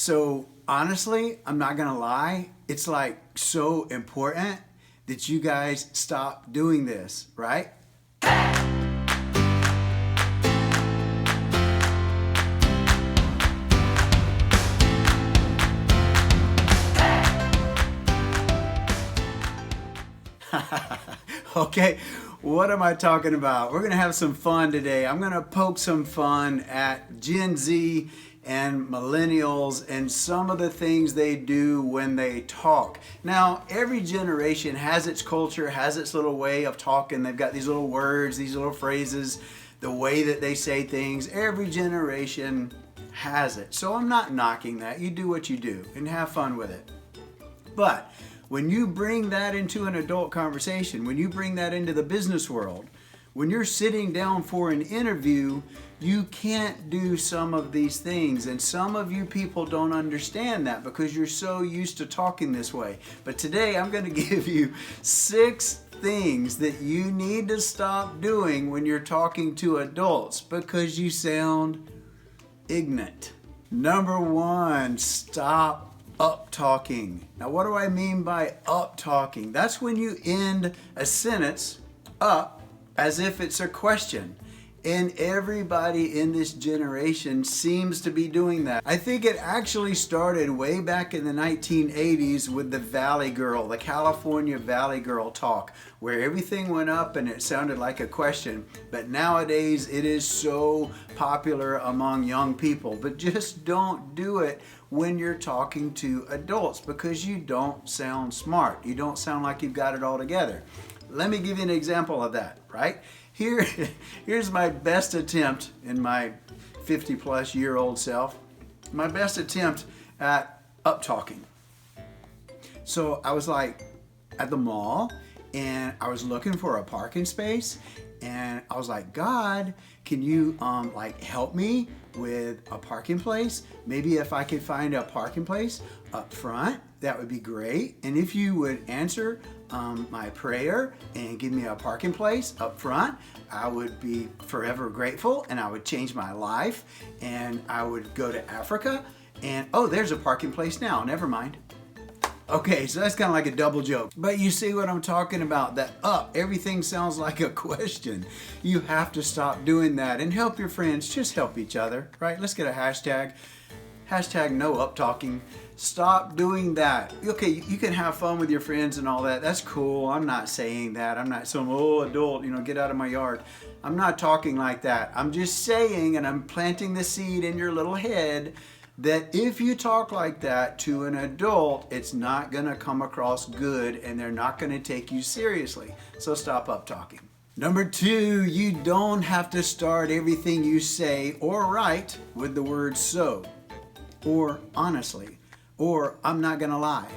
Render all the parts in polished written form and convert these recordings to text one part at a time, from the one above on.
So honestly, I'm not gonna lie, it's like so important that you guys stop doing this, right? Okay, what am I talking about? We're gonna have some fun today. I'm gonna poke some fun at Gen Z and millennials and some of the things they do when they talk. Now, every generation has its culture, has its little way of talking. They've got these little words, these little phrases, the way that they say things. Every generation has it. So I'm not knocking that. You do what you do and have fun with it. But when you bring that into an adult conversation, when you bring that into the business world, when you're sitting down for an interview, you can't do some of these things. And some of you people don't understand that because you're so used to talking this way. But today I'm going to give you 6 things that you need to stop doing when you're talking to adults because you sound ignorant. Number 1, stop up talking. Now, what do I mean by up talking? That's when you end a sentence up as if it's a question. And everybody in this generation seems to be doing that. I think it actually started way back in the 1980s with the Valley Girl, the California Valley Girl talk, where everything went up and it sounded like a question. But nowadays it is so popular among young people. But just don't do it when you're talking to adults because you don't sound smart. You don't sound like you've got it all together. Let me give you an example of that, right? Here's my best attempt in my 50-plus-year-old self. My best attempt at up talking. So I was like at the mall and I was looking for a parking space and I was like, God, can you like help me with a parking place? Maybe if I could find a parking place up front, that would be great. And if you would answer my prayer and give me a parking place up front, I would be forever grateful and I would change my life and I would go to Africa and oh, there's a parking place now, never mind. Okay, so that's kind of like a double joke. But you see what I'm talking about, that up, everything sounds like a question. You have to stop doing that and help your friends, just help each other, right? Let's get a hashtag. Hashtag no up talking. Stop doing that. Okay, you can have fun with your friends and all that. That's cool. I'm not saying that. I'm not some adult, get out of my yard. I'm not talking like that. I'm just saying, and I'm planting the seed in your little head that if you talk like that to an adult, it's not going to come across good and they're not going to take you seriously. So stop up talking. Number 2, you don't have to start everything you say or write with the word so, or honestly, or I'm not going to lie.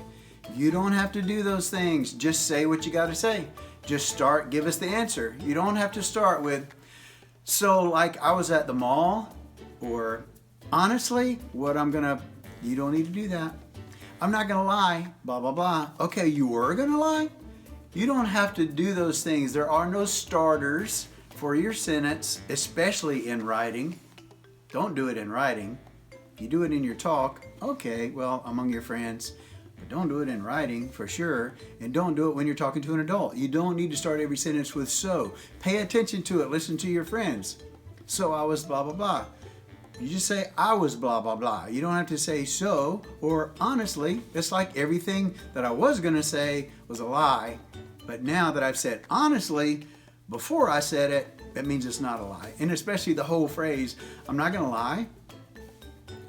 You don't have to do those things. Just say what you got to say. Just start, give us the answer. You don't have to start with, so like I was at the mall, or honestly, you don't need to do that. I'm not gonna lie, blah, blah, blah. Okay, you were gonna lie? You don't have to do those things. There are no starters for your sentence, especially in writing. Don't do it in writing. If you do it in your talk, okay, well, among your friends, but don't do it in writing for sure. And don't do it when you're talking to an adult. You don't need to start every sentence with so. Pay attention to it, listen to your friends. So I was blah, blah, blah. You just say, I was blah, blah, blah. You don't have to say so or honestly. It's like everything that I was going to say was a lie. But now that I've said honestly, before I said it, that means it's not a lie. And especially the whole phrase, I'm not going to lie.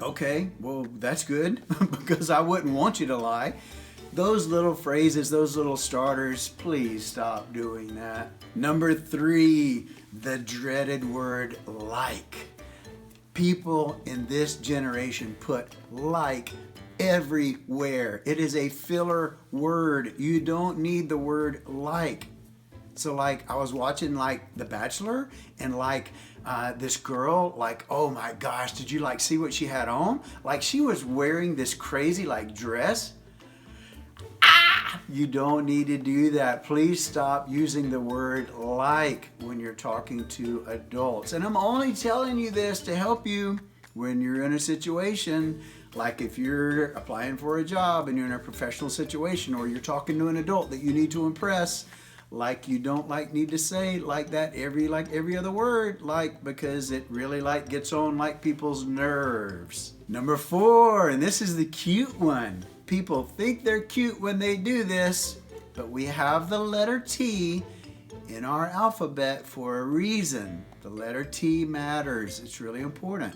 Okay, well, that's good because I wouldn't want you to lie. Those little phrases, those little starters, please stop doing that. Number 3, the dreaded word like. People in this generation put like everywhere. It is a filler word. You don't need the word like. So like I was watching like The Bachelor and like this girl, like, oh my gosh, did you like see what she had on? Like she was wearing this crazy like dress. You don't need to do that. Please stop using the word like when you're talking to adults. And I'm only telling you this to help you when you're in a situation Like if you're applying for a job and you're in a professional situation, or you're talking to an adult that you need to impress, like you don't need to say like that every other word, because it really gets on people's nerves. Number 4, and this is the cute one. People think they're cute when they do this, but we have the letter T in our alphabet for a reason. The letter T matters. It's really important.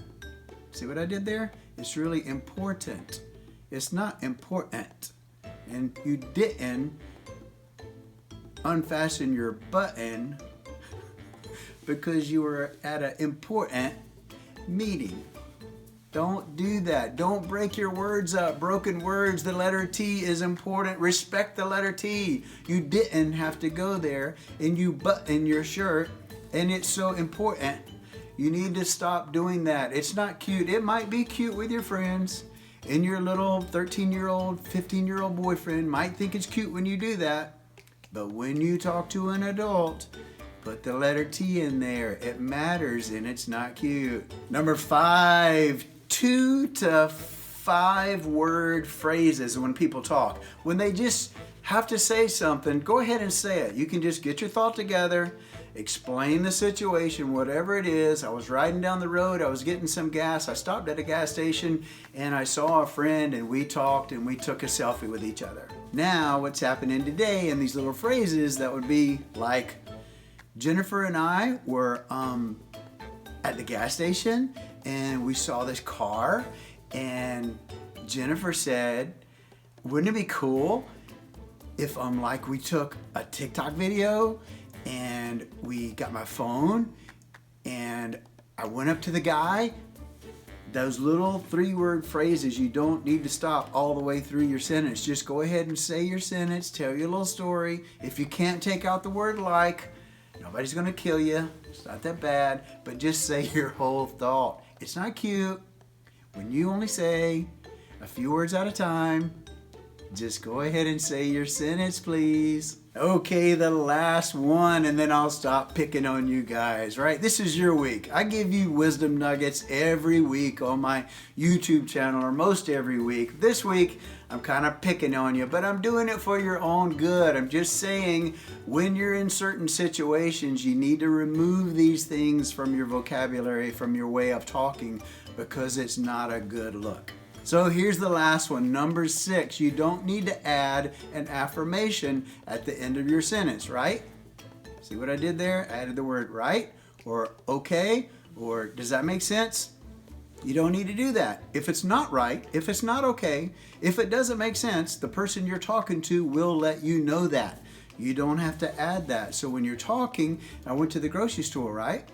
See what I did there? It's really important. It's not important. And you didn't unfasten your button because you were at an important meeting. Don't do that. Don't break your words up. Broken words. The letter T is important. Respect the letter T. You didn't have to go there and you button your shirt, and it's so important. You need to stop doing that. It's not cute. It might be cute with your friends, and your little 13-year-old, 15-year-old boyfriend might think it's cute when you do that. But when you talk to an adult, put the letter T in there. It matters, and it's not cute. Number 5, 2 to 5 word phrases when people talk. When they just have to say something, go ahead and say it. You can just get your thought together, explain the situation, whatever it is. I was riding down the road, I was getting some gas, I stopped at a gas station, and I saw a friend, and we talked, and we took a selfie with each other. Now, what's happening today in these little phrases, that would be like, Jennifer and I were at the gas station, and we saw this car, and Jennifer said, wouldn't it be cool if we took a TikTok video and we got my phone and I went up to the guy? Those little 3-word phrases, you don't need to stop all the way through your sentence. Just go ahead and say your sentence, tell your little story. If you can't take out the word like, nobody's gonna kill you. It's not that bad, but just say your whole thought. It's not cute when you only say a few words at a time. Just go ahead and say your sentence, please. Okay, the last one, and then I'll stop picking on you guys, right? This is your week. I give you wisdom nuggets every week on my YouTube channel, or most every week. This week, I'm kind of picking on you, but I'm doing it for your own good. I'm just saying, when you're in certain situations, you need to remove these things from your vocabulary, from your way of talking, because it's not a good look. So here's the last one, number 6. You don't need to add an affirmation at the end of your sentence, right? See what I did there? I added the word right, or okay, or does that make sense? You don't need to do that. If it's not right, if it's not okay, if it doesn't make sense, the person you're talking to will let you know that. You don't have to add that. So when you're talking, I went to the grocery store, right?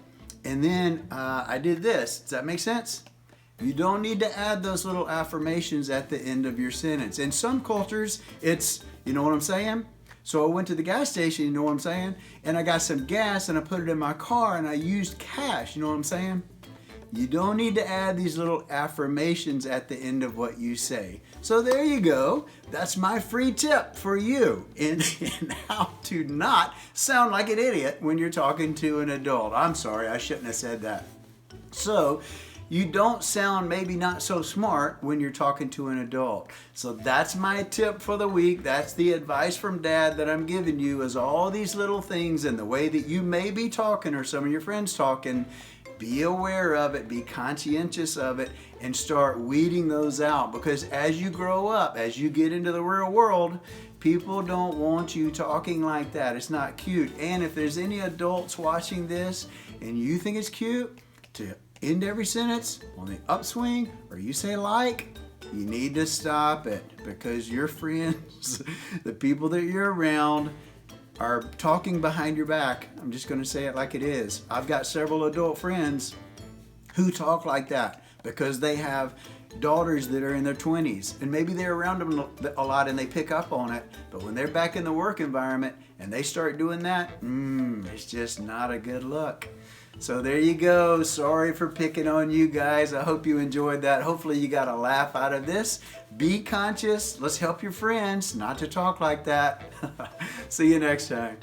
And then I did this. Does that make sense? You don't need to add those little affirmations at the end of your sentence. In some cultures, it's, you know what I'm saying? So I went to the gas station, you know what I'm saying? And I got some gas and I put it in my car and I used cash, you know what I'm saying? You don't need to add these little affirmations at the end of what you say. So there you go. That's my free tip for you in how to not sound like an idiot when you're talking to an adult. I'm sorry, I shouldn't have said that. So, you don't sound maybe not so smart when you're talking to an adult. So that's my tip for the week. That's the advice from Dad that I'm giving you, is all these little things and the way that you may be talking or some of your friends talking. Be aware of it, be conscientious of it, and start weeding those out. Because as you grow up, as you get into the real world, people don't want you talking like that. It's not cute. And if there's any adults watching this and you think it's cute to end every sentence on the upswing, or you say like, you need to stop it, because your friends, the people that you're around, are talking behind your back. I'm just going to say it like it is. I've got several adult friends who talk like that because they have daughters that are in their 20s, and maybe they're around them a lot and they pick up on it, but when they're back in the work environment and they start doing that, it's just not a good look. So there you go. Sorry for picking on you guys. I hope you enjoyed that. Hopefully you got a laugh out of this. Be conscious. Let's help your friends not to talk like that. See you next time.